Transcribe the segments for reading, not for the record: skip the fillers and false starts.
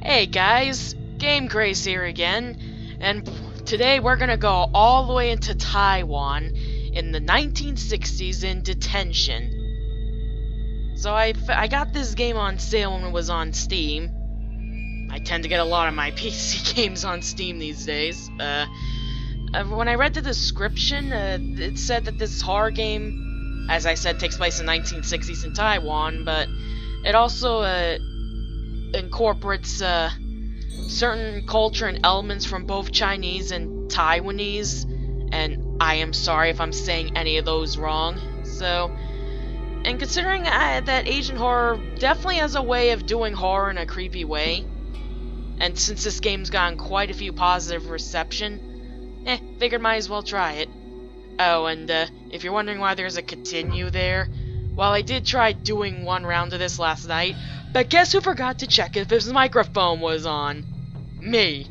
Hey guys, Game Grace here again, and today we're gonna go all the way into Taiwan in the 1960s in Detention. So I got this game on sale when it was on Steam. I tend to get a lot of my PC games on Steam these days. When I read the description, it said that this horror game, as I said, takes place in 1960s in Taiwan, but it also incorporates certain culture and elements from both Chinese and Taiwanese, and I am sorry if I'm saying any of those wrong. So, and considering that Asian horror definitely has a way of doing horror in a creepy way, and since this game's gotten quite a few positive reception, figured might as well try it. Oh, and if you're wondering why there's a continue there, well, I did try doing one round of this last night, but guess who forgot to check if his microphone was on? Me.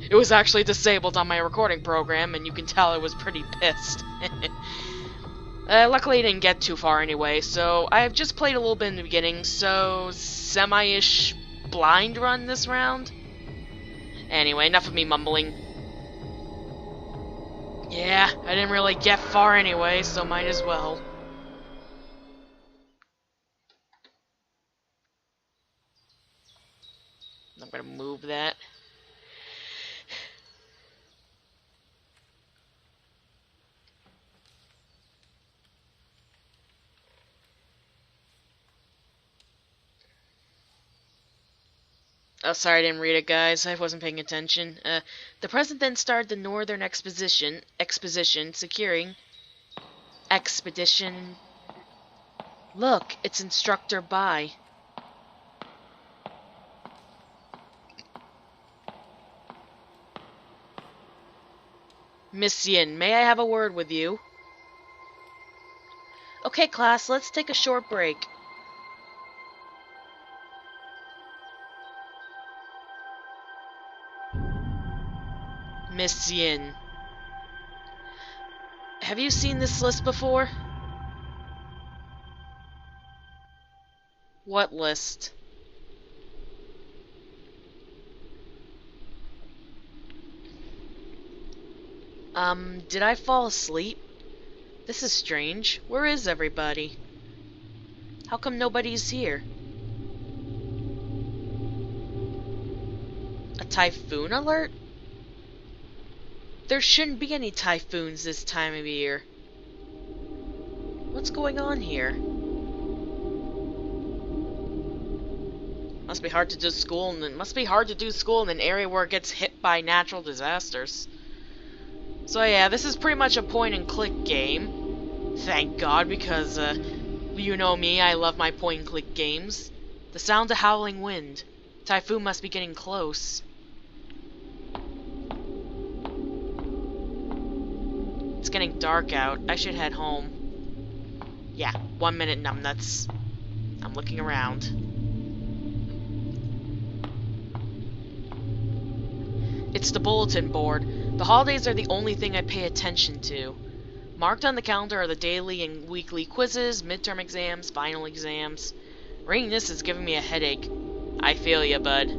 It was actually disabled on my recording program, and you can tell I was pretty pissed. Luckily I didn't get too far anyway, so I've just played a little bit in the beginning, so semi-ish blind run this round. Anyway, enough of me mumbling. Yeah, I didn't really get far anyway, so might as well. I'm gonna move that. Oh, sorry, I didn't read it, guys. I wasn't paying attention. The president then started the Northern Expedition securing Expedition. Look, it's Instructor Bai. Miss Yin, may I have a word with you? Okay, class, let's take a short break. Miss Yin. Have you seen this list before? What list? Did I fall asleep? This is strange. Where is everybody? How come nobody's here? A typhoon alert? There shouldn't be any typhoons this time of year. What's going on here? Must be hard to do school, and it must be hard to do school in an area where it gets hit by natural disasters. So yeah, this is pretty much a point-and-click game. Thank God, because, you know me, I love my point-and-click games. The sound of howling wind. Typhoon must be getting close. It's getting dark out. I should head home. Yeah, 1 minute, numbnuts. I'm looking around. It's the bulletin board. The holidays are the only thing I pay attention to. Marked on the calendar are the daily and weekly quizzes, midterm exams, final exams. Reading this is giving me a headache. I feel ya, bud.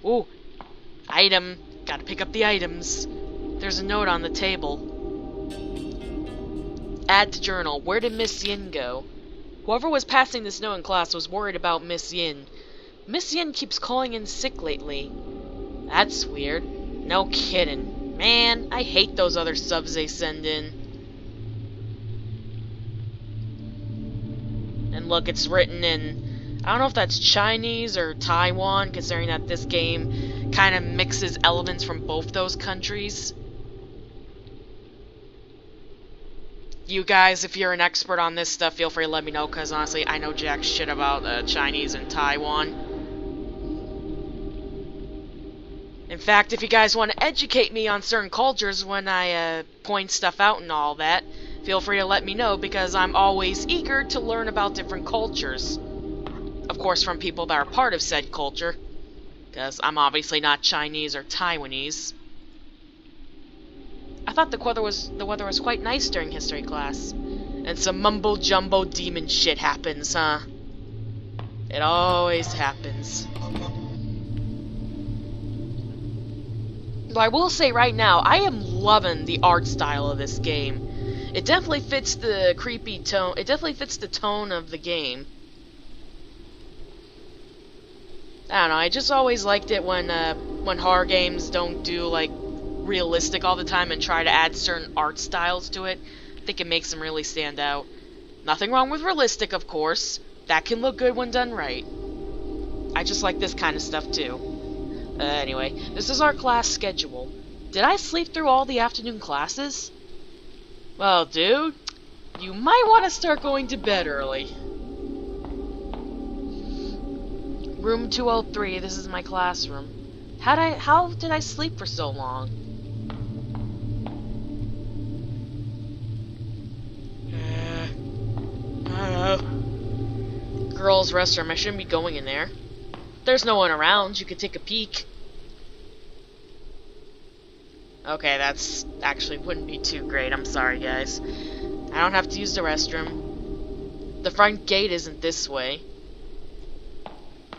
Ooh. Item. Gotta pick up the items. There's a note on the table. Add to journal. Where did Miss Yin go? Whoever was passing this note in class was worried about Miss Yin. Miss Yin keeps calling in sick lately. That's weird. No kidding. Man, I hate those other subs they send in. And look, it's written in, I don't know if that's Chinese or Taiwan, considering that this game kind of mixes elements from both those countries. You guys, if you're an expert on this stuff, feel free to let me know, because honestly, I know jack shit about Chinese and Taiwan. In fact, if you guys want to educate me on certain cultures when I point stuff out and all that, feel free to let me know, because I'm always eager to learn about different cultures. Of course, from people that are part of said culture, because I'm obviously not Chinese or Taiwanese. I thought the weather was quite nice during history class. And some mumbo-jumbo demon shit happens, huh? It always happens. But I will say right now, I am loving the art style of this game. It definitely fits the creepy tone. It definitely fits the tone of the game. I don't know, I just always liked it when horror games don't do, like, realistic all the time and try to add certain art styles to it. I think it makes them really stand out. Nothing wrong with realistic, of course. That can look good when done right. I just like this kind of stuff, too. Anyway, this is our class schedule. Did I sleep through all the afternoon classes? Well, dude, you might want to start going to bed early. Room 203, this is my classroom. How did I sleep for so long? I don't know. Girls' restroom, I shouldn't be going in there. There's no one around, you could take a peek. Okay, that's actually wouldn't be too great, I'm sorry guys. I don't have to use the restroom. The front gate isn't this way.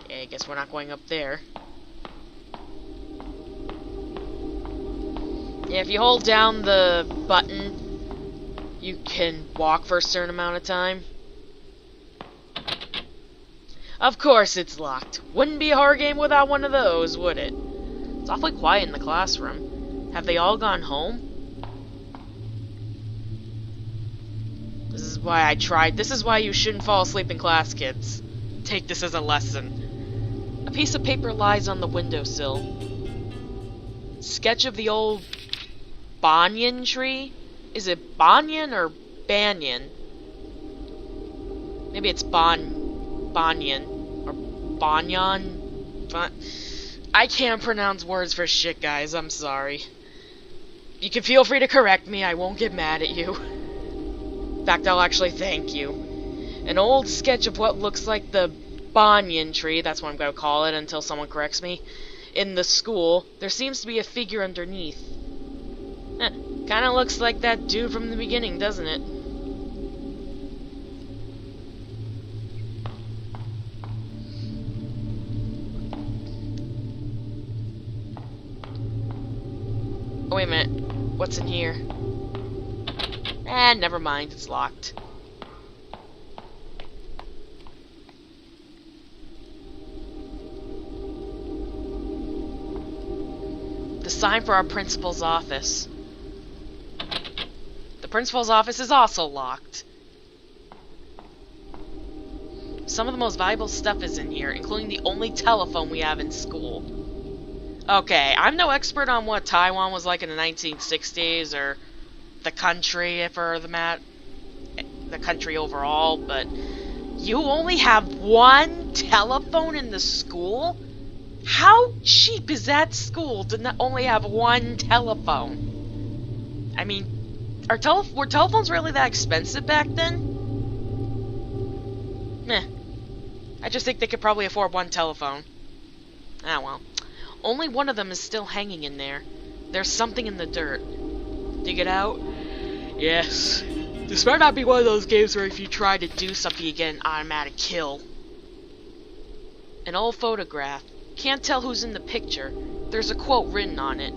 Okay, I guess we're not going up there. Yeah, if you hold down the button, you can walk for a certain amount of time. Of course it's locked. Wouldn't be a horror game without one of those, would it? It's awfully quiet in the classroom. Have they all gone home? This is why you shouldn't fall asleep in class, kids. Take this as a lesson. A piece of paper lies on the windowsill. Sketch of the old banyan tree? Is it banyan or banyan? Maybe it's banyan or banyan. I can't pronounce words for shit, guys. I'm sorry. You can feel free to correct me. I won't get mad at you. In fact, I'll actually thank you. An old sketch of what looks like the banyan tree, that's what I'm going to call it until someone corrects me, in the school. There seems to be a figure underneath. Kind of looks like that dude from the beginning, doesn't it? Oh, wait a minute. What's in here? Never mind. It's locked. The sign for our principal's office. The principal's office is also locked. Some of the most valuable stuff is in here, including the only telephone we have in school. Okay, I'm no expert on what Taiwan was like in the 1960s, or the country, for the country overall, but you only have one telephone in the school? How cheap is that school to not only have one telephone? I mean, were telephones really that expensive back then? Meh. I just think they could probably afford one telephone. Ah, well. Only one of them is still hanging in there. There's something in the dirt. Dig it out? Yes. This might not be one of those games where if you try to do something you get an automatic kill. An old photograph. Can't tell who's in the picture. There's a quote written on it.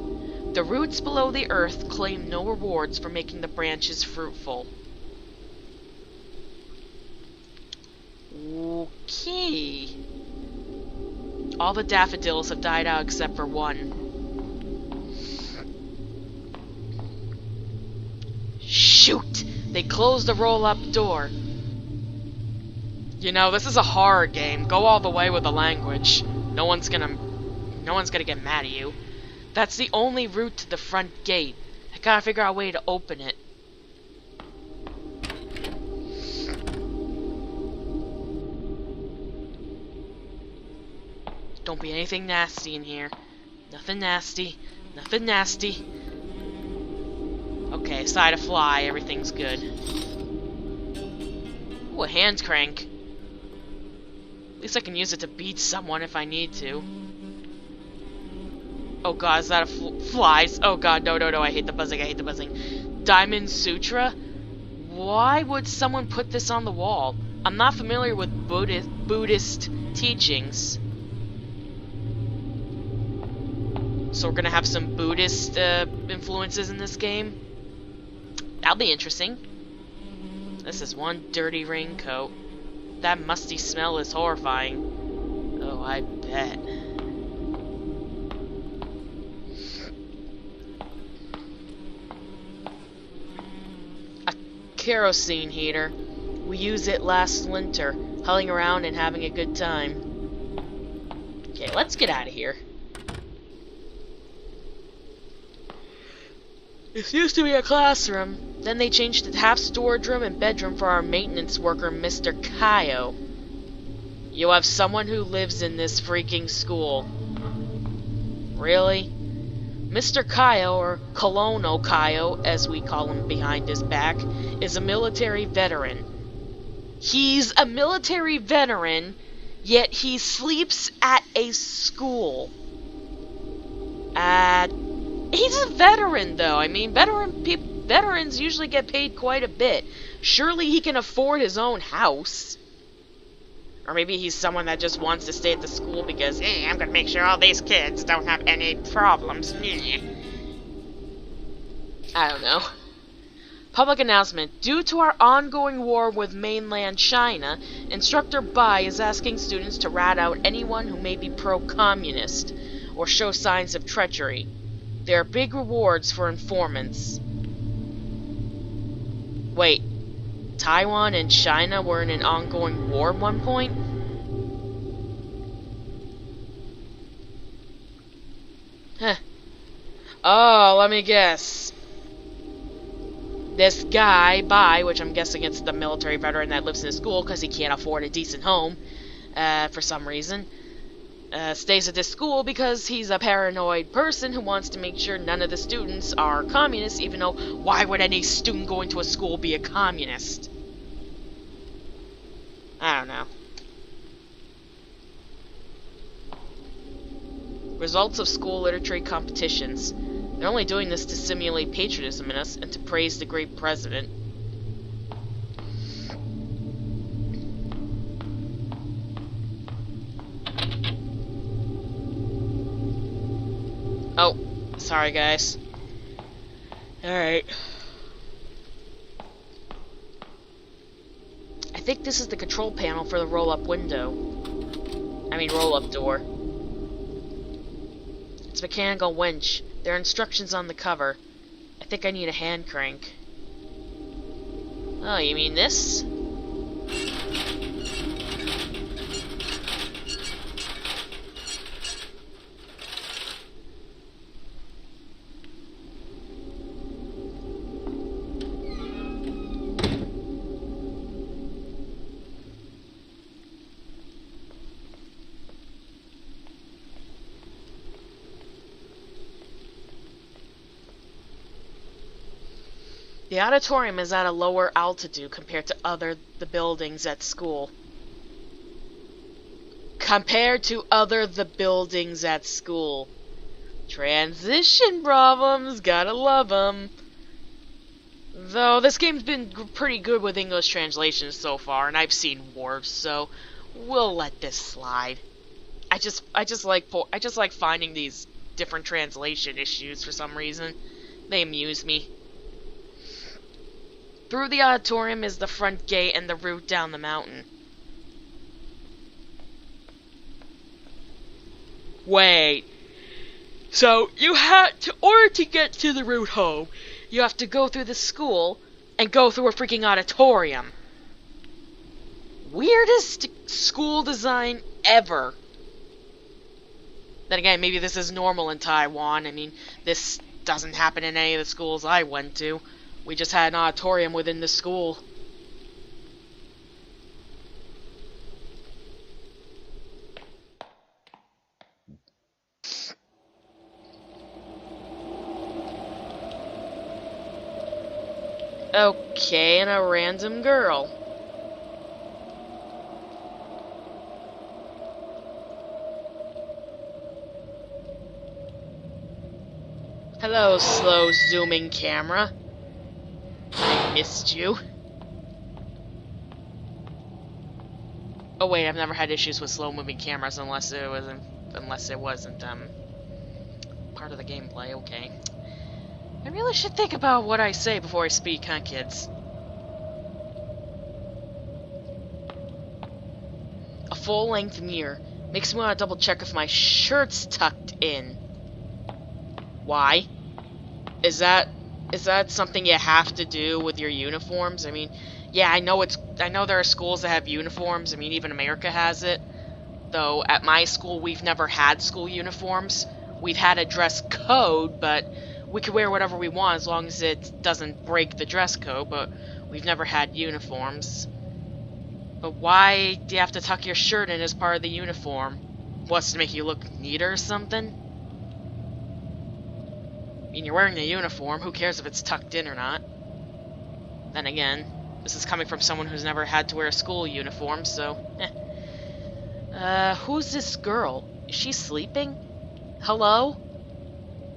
The roots below the earth claim no rewards for making the branches fruitful. Okay. All the daffodils have died out except for one. Shoot! They closed the roll-up door. You know, this is a horror game. Go all the way with the language. No one's gonna get mad at you. That's the only route to the front gate. I gotta figure out a way to open it. Don't be anything nasty in here. Nothing nasty. Nothing nasty. Okay, aside a fly, everything's good. Ooh, a hand crank. At least I can use it to beat someone if I need to. Oh god, is that a flies? Oh god, no, I hate the buzzing, I hate the buzzing. Diamond Sutra? Why would someone put this on the wall? I'm not familiar with Buddhist teachings. So we're gonna have some Buddhist influences in this game. That'll be interesting. This is one dirty raincoat. That musty smell is horrifying. Oh, I bet. A kerosene heater. We used it last winter, hulling around and having a good time. Okay, let's get out of here. This used to be a classroom. Then they changed it to half storage room and bedroom for our maintenance worker, Mr. Kaio. You have someone who lives in this freaking school. Really? Mr. Kaio, or Colonel Kaio, as we call him behind his back, is a military veteran. He's a military veteran, yet he sleeps at a school. He's a veteran, though. I mean, veterans usually get paid quite a bit. Surely he can afford his own house. Or maybe he's someone that just wants to stay at the school because, hey, I'm gonna make sure all these kids don't have any problems. I don't know. Public announcement. Due to our ongoing war with mainland China, Instructor Bai is asking students to rat out anyone who may be pro-communist or show signs of treachery. There are big rewards for informants. Wait, Taiwan and China were in an ongoing war at one point? Huh. Oh, let me guess. This guy, Bai, which I'm guessing it's the military veteran that lives in a school because he can't afford a decent home, for some reason, stays at this school because he's a paranoid person who wants to make sure none of the students are communists, even though why would any student going to a school be a communist? I don't know. Results of school literature competitions. They're only doing this to simulate patriotism in us and to praise the great president. Oh, sorry guys. Alright. I think this is the control panel for the roll-up window. I mean roll-up door. It's a mechanical winch. There are instructions on the cover. I think I need a hand crank. Oh, you mean this? The auditorium is at a lower altitude compared to the buildings at school. Compared to the buildings at school. Transition problems, gotta love them. Though this game's been pretty good with English translations so far, and I've seen worse, so we'll let this slide. I just like finding these different translation issues for some reason. They amuse me. Through the auditorium is the front gate and the route down the mountain. Wait. So, in order to get to the route home, you have to go through the school and go through a freaking auditorium. Weirdest school design ever. Then again, maybe this is normal in Taiwan. I mean, this doesn't happen in any of the schools I went to. We just had an auditorium within the school. Okay, and a random girl. Hello, slow zooming camera. I missed you. Oh wait, I've never had issues with slow-moving cameras unless it wasn't part of the gameplay. Okay. I really should think about what I say before I speak, huh, kids? A full-length mirror makes me want to double-check if my shirt's tucked in. Why? Is that something you have to do with your uniforms? I mean, yeah, I know there are schools that have uniforms. I mean, even America has it. Though at my school, we've never had school uniforms. We've had a dress code, but we could wear whatever we want as long as it doesn't break the dress code, but we've never had uniforms. But why do you have to tuck your shirt in as part of the uniform? What's to make you look neater or something? I mean, you're wearing the uniform, who cares if it's tucked in or not? Then again, this is coming from someone who's never had to wear a school uniform, so who's this girl? Is she sleeping? Hello?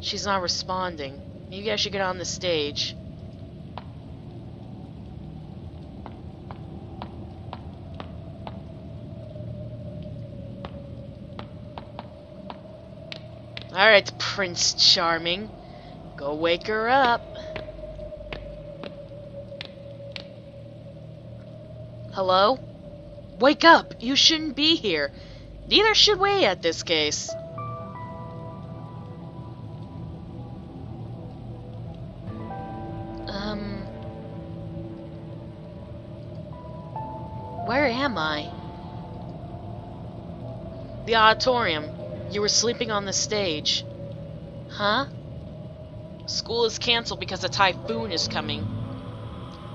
She's not responding. Maybe I should get on the stage. Alright, Prince Charming. Go wake her up. Hello? Wake up! You shouldn't be here. Neither should we at this case. Where am I? The auditorium. You were sleeping on the stage. Huh? School is canceled because a typhoon is coming.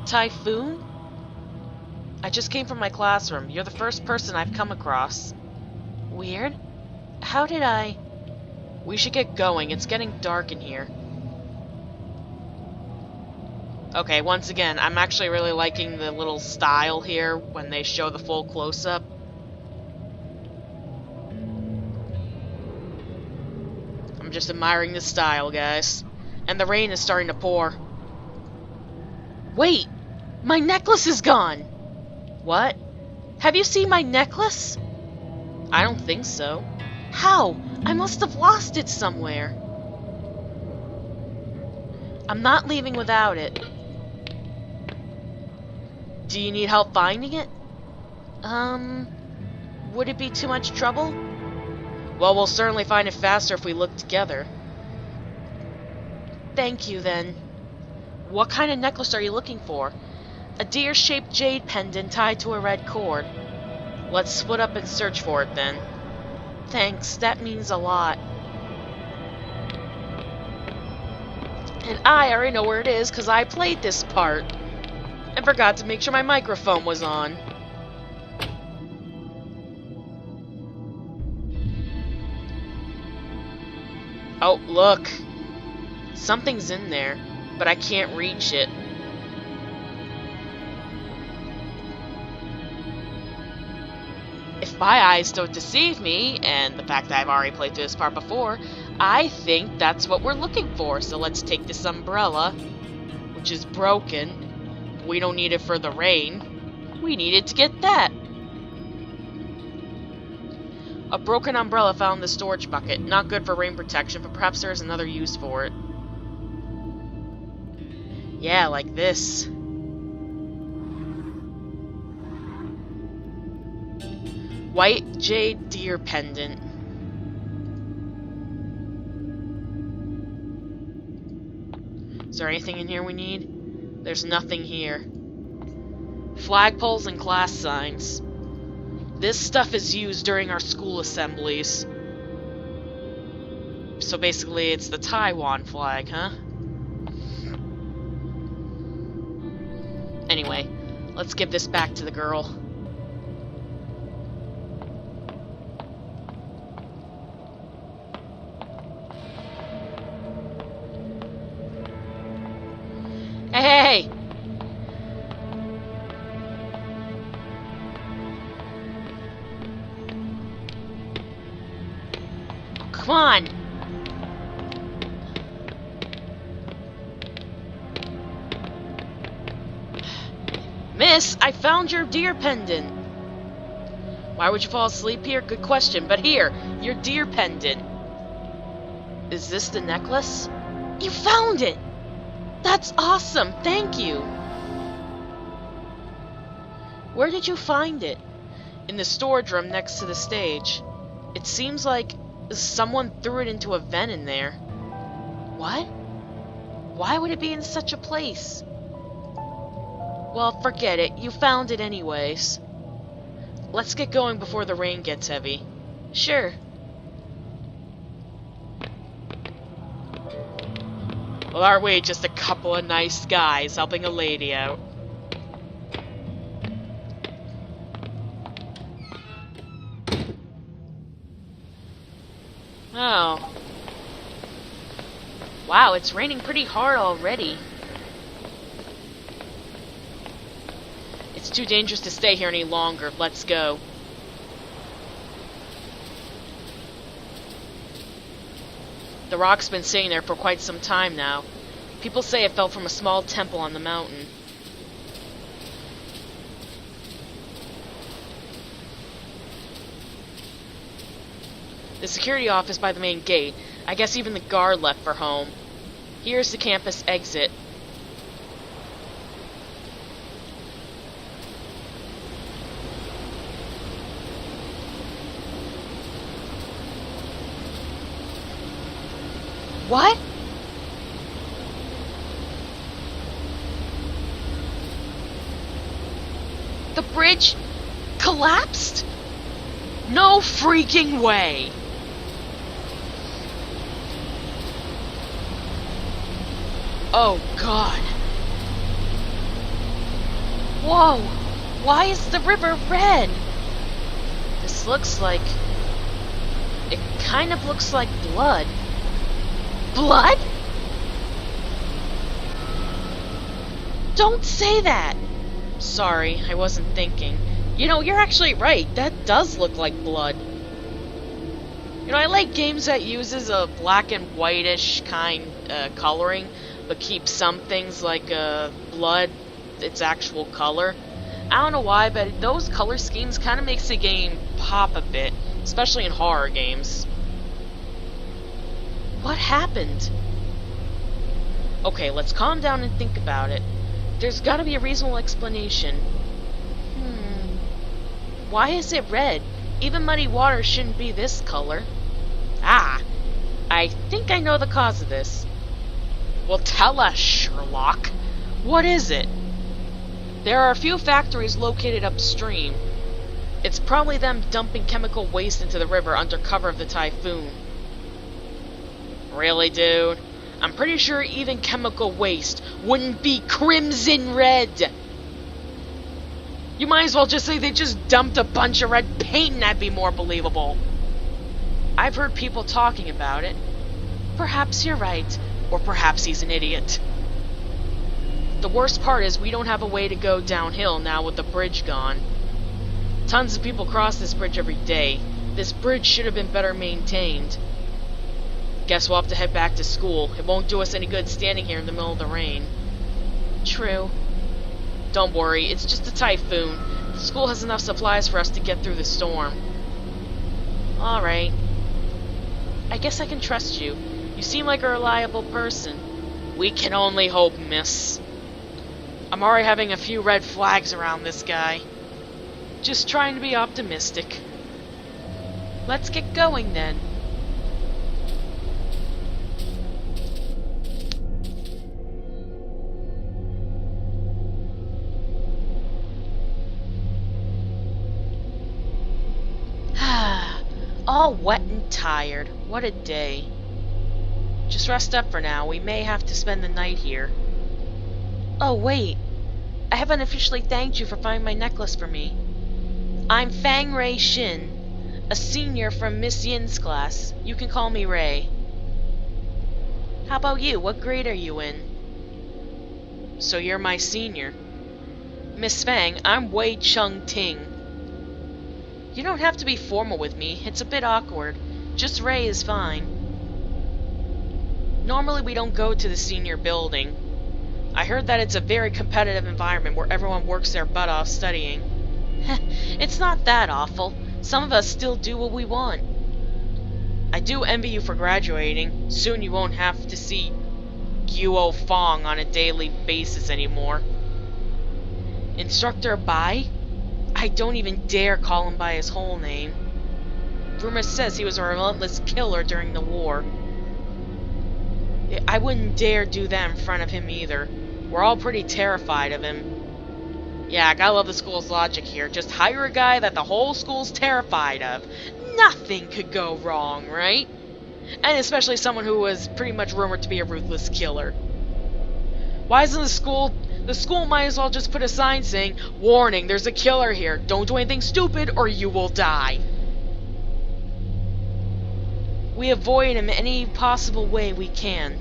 Typhoon? I just came from my classroom. You're the first person I've come across. Weird? How did I... We should get going. It's getting dark in here. Okay, once again, I'm actually really liking the little style here when they show the full close-up. I'm just admiring the style, guys. And the rain is starting to pour. Wait! My necklace is gone! What? Have you seen my necklace? I don't think so. How? I must have lost it somewhere. I'm not leaving without it. Do you need help finding it? Would it be too much trouble? Well, we'll certainly find it faster if we look together. Thank you, then. What kind of necklace are you looking for? A deer-shaped jade pendant tied to a red cord. Let's split up and search for it, then. Thanks, that means a lot. And I already know where it is, because I played this part. And forgot to make sure my microphone was on. Oh, look. Something's in there, but I can't reach it. If my eyes don't deceive me, and the fact that I've already played through this part before, I think that's what we're looking for. So let's take this umbrella, which is broken. We don't need it for the rain. We need it to get that. A broken umbrella found in the storage bucket. Not good for rain protection, but perhaps there's another use for it. Yeah, like this. White jade deer pendant. Is there anything in here we need? There's nothing here. Flagpoles and class signs. This stuff is used during our school assemblies. So basically it's the Taiwan flag, huh? Anyway, let's give this back to the girl. Hey! Come on! Miss, I found your deer pendant. Why would you fall asleep here? Good question, but here, your deer pendant. Is this the necklace? You found it! That's awesome, thank you! Where did you find it? In the storage room next to the stage. It seems like someone threw it into a vent in there. What? Why would it be in such a place? Well, forget it. You found it anyways. Let's get going before the rain gets heavy. Sure. Well, aren't we just a couple of nice guys helping a lady out? Oh. Wow, it's raining pretty hard already. It's too dangerous to stay here any longer. Let's go. The rock's been sitting there for quite some time now. People say it fell from a small temple on the mountain. The security office by the main gate. I guess even the guard left for home. Here's the campus exit. What? The bridge collapsed? No freaking way! Oh God. Whoa! Why is the river red? This looks like... It kind of looks like blood. Blood? Don't say that! Sorry, I wasn't thinking. You know, you're actually right. That does look like blood. You know, I like games that uses a black and whitish kind coloring, but keep some things like blood its actual color. I don't know why, but those color schemes kind of makes the game pop a bit, especially in horror games. What happened? Okay, let's calm down and think about it. There's gotta be a reasonable explanation. Why is it red? Even muddy water shouldn't be this color. Ah! I think I know the cause of this. Well, tell us, Sherlock. What is it? There are a few factories located upstream. It's probably them dumping chemical waste into the river under cover of the typhoon. Really, dude? I'm pretty sure even chemical waste wouldn't be crimson red. You might as well just say they just dumped a bunch of red paint and that'd be more believable. I've heard people talking about it. Perhaps you're right, or perhaps he's an idiot. The worst part is we don't have a way to go downhill now with the bridge gone. Tons of people cross this bridge every day. This bridge should have been better maintained. Guess we'll have to head back to school. It won't do us any good standing here in the middle of the rain. True. Don't worry, it's just a typhoon. The school has enough supplies for us to get through the storm. Alright. I guess I can trust you. You seem like a reliable person. We can only hope, miss. I'm already having a few red flags around this guy. Just trying to be optimistic. Let's get going then. All wet and tired. What a day. Just rest up for now. We may have to spend the night here. Oh, wait. I haven't officially thanked you for finding my necklace for me. I'm Fang Ray Shin, a senior from Miss Yin's class. You can call me Ray. How about you? What grade are you in? So you're my senior. Miss Fang, I'm Wei Chung Ting. You don't have to be formal with me. It's a bit awkward. Just Ray is fine. Normally we don't go to the senior building. I heard that it's a very competitive environment where everyone works their butt off studying. It's not that awful. Some of us still do what we want. I do envy you for graduating. Soon you won't have to see Guo Fong on a daily basis anymore. Instructor Bai? I don't even dare call him by his whole name. Rumor says he was a relentless killer during the war. I wouldn't dare do that in front of him either. We're all pretty terrified of him. Yeah, I gotta love the school's logic here. Just hire a guy that the whole school's terrified of. Nothing could go wrong, right? And especially someone who was pretty much rumored to be a ruthless killer. Why isn't the school... The school might as well just put a sign saying, "Warning, there's a killer here. Don't do anything stupid or you will die." We avoid him any possible way we can.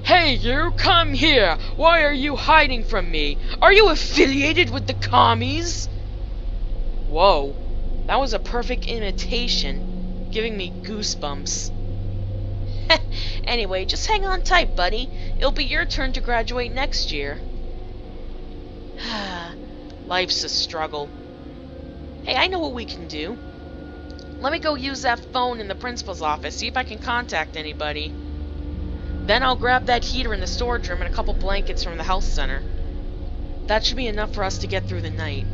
Hey, you, come here! Why are you hiding from me? Are you affiliated with the commies? Whoa, that was a perfect imitation, giving me goosebumps. Anyway, just hang on tight, buddy. It'll be your turn to graduate next year. Life's a struggle. Hey, I know what we can do. Let me go use that phone in the principal's office, see if I can contact anybody. Then I'll grab that heater in the storage room and a couple blankets from the health center. That should be enough for us to get through the night.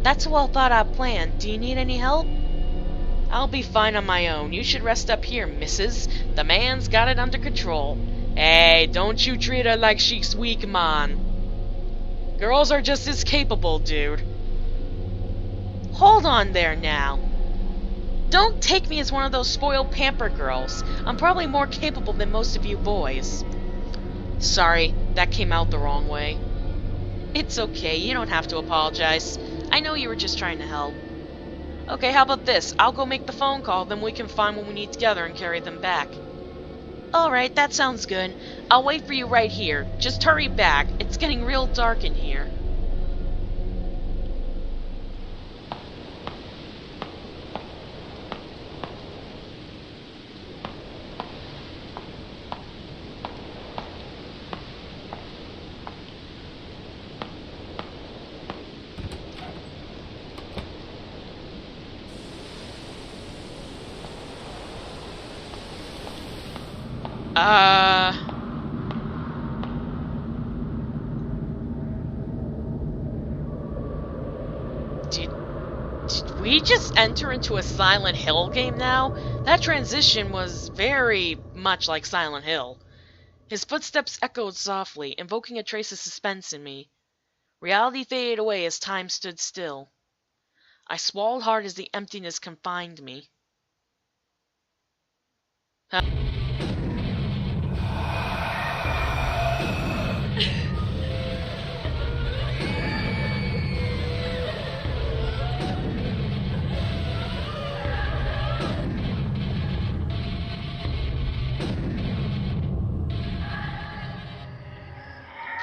That's a well-thought-out plan. Do you need any help? I'll be fine on my own. You should rest up here, missus. The man's got it under control. Hey, don't you treat her like she's weak, man. Girls are just as capable, dude. Hold on there now. Don't take me as one of those spoiled pamper girls. I'm probably more capable than most of you boys. Sorry, that came out the wrong way. It's okay, you don't have to apologize. I know you were just trying to help. Okay, how about this? I'll go make the phone call, then we can find what we need together and carry them back. Alright, that sounds good. I'll wait for you right here. Just hurry back. It's getting real dark in here. Did we just enter into a Silent Hill game now? That transition was very much like Silent Hill. His footsteps echoed softly, invoking a trace of suspense in me. Reality faded away as time stood still. I swallowed hard as the emptiness confined me.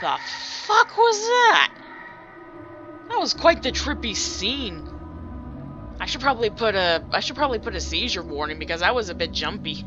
The fuck was that? That was quite the trippy scene. I should probably put a seizure warning because I was a bit jumpy.